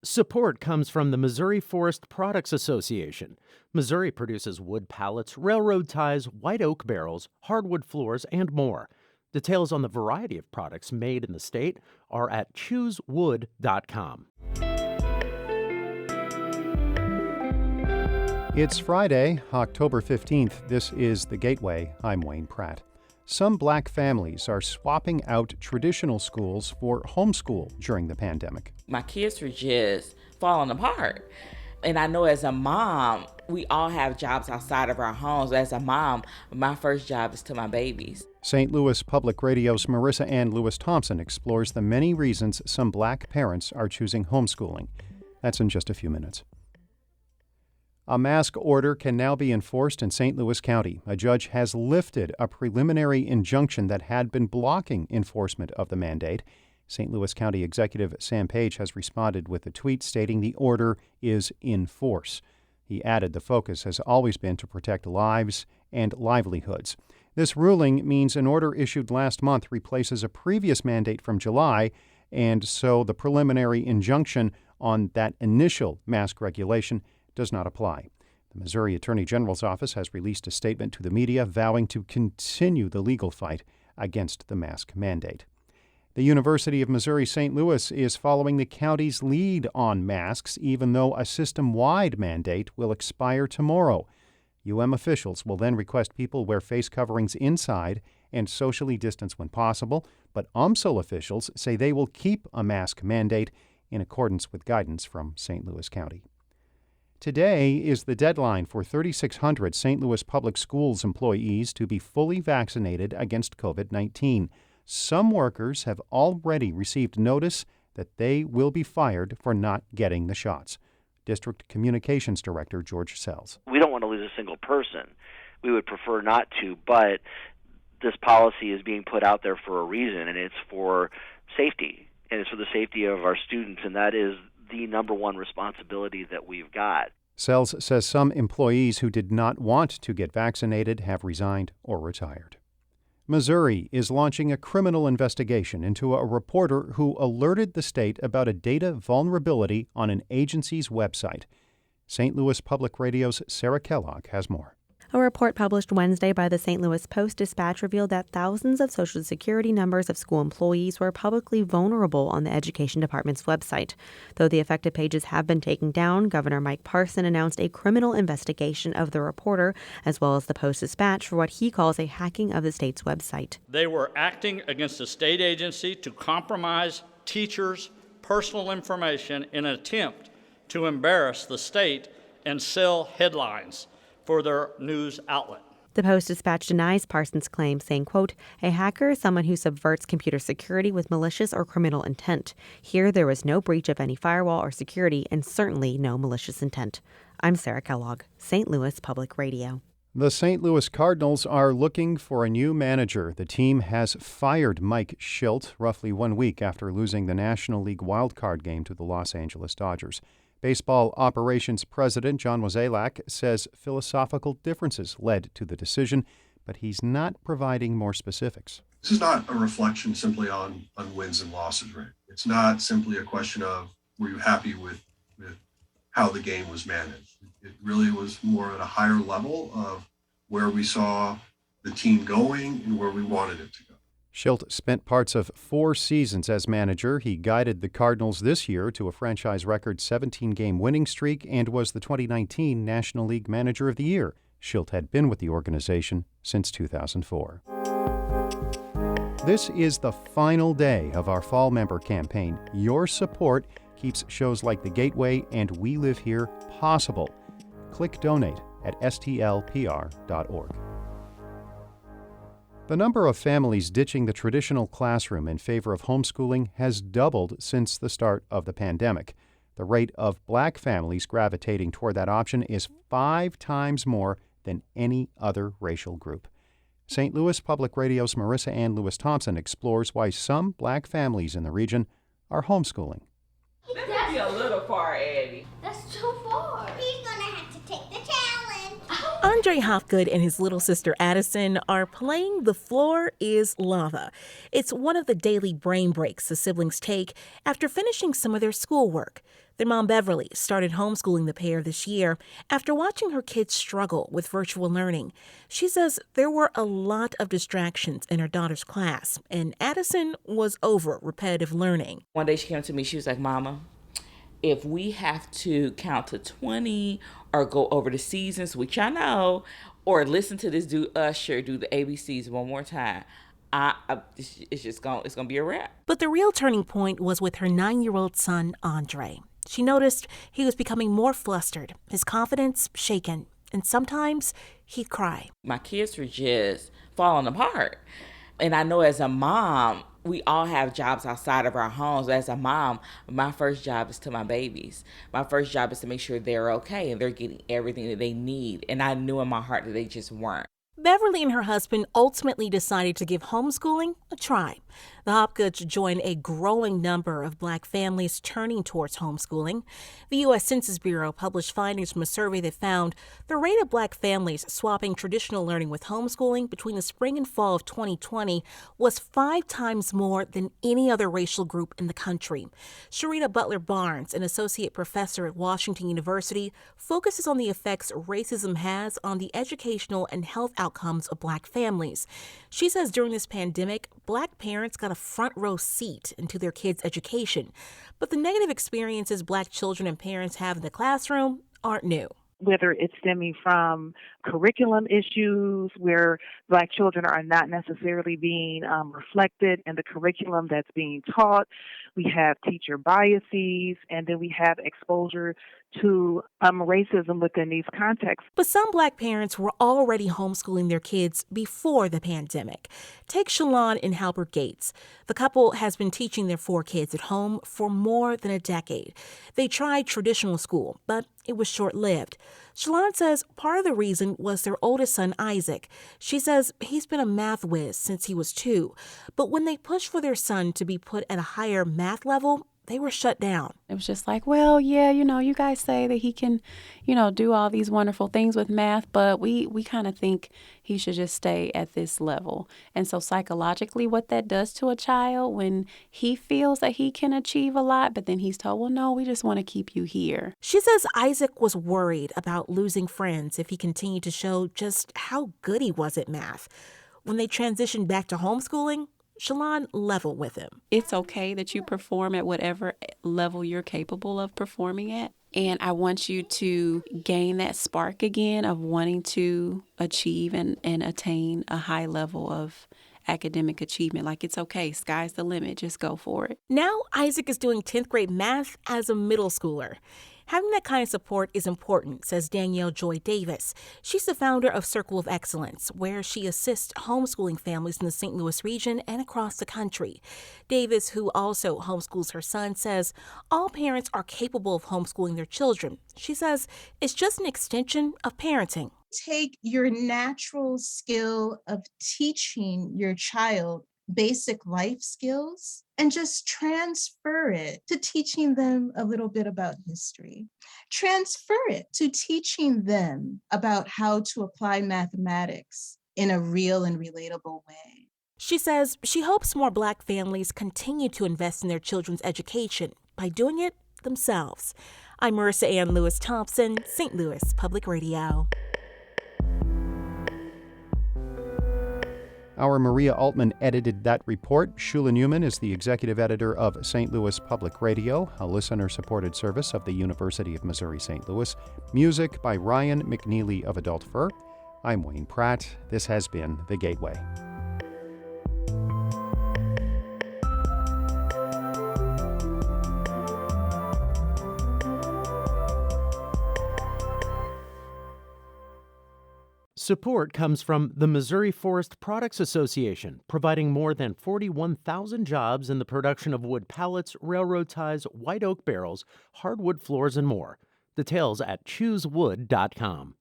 Support comes from the Missouri Forest Products Association. Missouri produces wood pallets, railroad ties, white oak barrels, hardwood floors, and more. Details on the variety of products made in the state are at choosewood.com. It's Friday, October 15th. This is The Gateway. I'm Wayne Pratt. Some black families are swapping out traditional schools for homeschool during the pandemic. My kids were just falling apart. And I know as a mom, we all have jobs outside of our homes. As a mom, my first job is to my babies. St. Louis Public Radio's Marissa Ann Lewis-Thompson explores the many reasons some black parents are choosing homeschooling. That's in just a few minutes. A mask order can now be enforced in St. Louis County. A judge has lifted a preliminary injunction that had been blocking enforcement of the mandate. St. Louis County Executive Sam Page has responded with a tweet stating the order is in force. He added the focus has always been to protect lives and livelihoods. This ruling means an order issued last month replaces a previous mandate from July, and so the preliminary injunction on that initial mask regulation does not apply. The Missouri Attorney General's office has released a statement to the media vowing to continue the legal fight against the mask mandate. The University of Missouri St. Louis is following the county's lead on masks, even though a system-wide mandate will expire tomorrow. UM officials will then request people wear face coverings inside and socially distance when possible, but UMSL officials say they will keep a mask mandate in accordance with guidance from St. Louis County. Today is the deadline for 3,600 St. Louis Public Schools employees to be fully vaccinated against COVID-19. Some workers have already received notice that they will be fired for not getting the shots. District Communications Director George Sells. We don't want to lose a single person. We would prefer not to, but this policy is being put out there for a reason, and it's for safety, and it's for the safety of our students, and that is the number one responsibility that we've got. Sells says some employees who did not want to get vaccinated have resigned or retired. Missouri is launching a criminal investigation into a reporter who alerted the state about a data vulnerability on an agency's website. St. Louis Public Radio's Sarah Kellogg has more. A report published Wednesday by the St. Louis Post-Dispatch revealed that thousands of Social Security numbers of school employees were publicly vulnerable on the Education Department's website. Though the affected pages have been taken down, Governor Mike Parson announced a criminal investigation of the reporter, as well as the Post-Dispatch, for what he calls a hacking of the state's website. They were acting against a state agency to compromise teachers' personal information in an attempt to embarrass the state and sell headlines for their news outlet. The Post-Dispatch denies Parsons' claim, saying, quote, "A hacker is someone who subverts computer security with malicious or criminal intent. Here, there was no breach of any firewall or security and certainly no malicious intent." I'm Sarah Kellogg, St. Louis Public Radio. The St. Louis Cardinals are looking for a new manager. The team has fired Mike Shildt roughly 1 week after losing the National League wildcard game to the Los Angeles Dodgers. Baseball operations president John Mozeliak says philosophical differences led to the decision, but he's not providing more specifics. This is not a reflection simply on wins and losses, right? It's not simply a question of were you happy with how the game was managed. It really was more at a higher level of where we saw the team going and where we wanted it to go. Shildt spent parts of 4 seasons as manager. He guided the Cardinals this year to a franchise record 17-game winning streak and was the 2019 National League Manager of the Year. Shildt had been with the organization since 2004. This is the final day of our Fall Member campaign. Your support keeps shows like The Gateway and We Live Here possible. Click donate at stlpr.org. The number of families ditching the traditional classroom in favor of homeschooling has doubled since the start of the pandemic. The rate of black families gravitating toward that option is 5 times more than any other racial group. St. Louis Public Radio's Marissa Ann Lewis-Thompson explores why some black families in the region are homeschooling. That might be a little far, Eddie. That's too far. He's gonna have to take the challenge. On Andre Hopgood and his little sister Addison are playing The Floor is Lava. It's one of the daily brain breaks the siblings take after finishing some of their schoolwork. Their mom, Beverly, started homeschooling the pair this year after watching her kids struggle with virtual learning. She says there were a lot of distractions in her daughter's class, and Addison was over repetitive learning. One day she came to me, she was like, Mama, if we have to count to 20 or go over the seasons, which I know, or listen to this dude Usher do the ABCs one more time, it's going to be a wrap. But the real turning point was with her 9-year-old son, Andre. She noticed he was becoming more flustered, his confidence shaken, and sometimes he'd cry. My kids were just falling apart. And I know as a mom, we all have jobs outside of our homes. As a mom, my first job is to my babies. My first job is to make sure they're okay and they're getting everything that they need. And I knew in my heart that they just weren't. Beverly and her husband ultimately decided to give homeschooling a try. The Hopgoods joined a growing number of Black families turning towards homeschooling. The U.S. Census Bureau published findings from a survey that found the rate of Black families swapping traditional learning with homeschooling between the spring and fall of 2020 was 5 times more than any other racial group in the country. Sharita Butler Barnes, an associate professor at Washington University, focuses on the effects racism has on the educational and health outcomes of Black families. She says during this pandemic, Black parents got a front row seat into their kids' education. But the negative experiences Black children and parents have in the classroom aren't new. Whether it's stemming from curriculum issues where Black children are not necessarily being reflected in the curriculum that's being taught. We have teacher biases, and then we have exposure to racism within these contexts. But some Black parents were already homeschooling their kids before the pandemic. Take Shalon and Halbert Gates. The couple has been teaching their 4 kids at home for more than a decade. They tried traditional school, but it was short-lived. Shalon says part of the reason was their oldest son, Isaac. She says he's been a math whiz since he was 2. But when they pushed for their son to be put at a higher math level, they were shut down. It was just like, well, yeah, you guys say that he can, do all these wonderful things with math, but we kind of think he should just stay at this level. And so psychologically, what that does to a child when he feels that he can achieve a lot, but then he's told, well, no, we just want to keep you here. She says Isaac was worried about losing friends if he continued to show just how good he was at math. When they transitioned back to homeschooling, Shalon leveled with him. It's okay that you perform at whatever level you're capable of performing at. And I want you to gain that spark again of wanting to achieve and attain a high level of academic achievement. Like, it's okay. Sky's the limit. Just go for it. Now Isaac is doing 10th grade math as a middle schooler. Having that kind of support is important, says Danielle Joy Davis. She's the founder of Circle of Excellence, where she assists homeschooling families in the St. Louis region and across the country. Davis, who also homeschools her son, says all parents are capable of homeschooling their children. She says it's just an extension of parenting. Take your natural skill of teaching your child basic life skills and just transfer it to teaching them a little bit about history. Transfer it to teaching them about how to apply mathematics in a real and relatable way. She says she hopes more Black families continue to invest in their children's education by doing it themselves. I'm Marissa Ann Lewis Thompson, St. Louis Public Radio. Our Maria Altman edited that report. Shula Newman is the executive editor of St. Louis Public Radio, a listener-supported service of the University of Missouri-St. Louis. Music by Ryan McNeely of Adult Fur. I'm Wayne Pratt. This has been The Gateway. Support comes from the Missouri Forest Products Association, providing more than 41,000 jobs in the production of wood pallets, railroad ties, white oak barrels, hardwood floors, and more. Details at choosewood.com.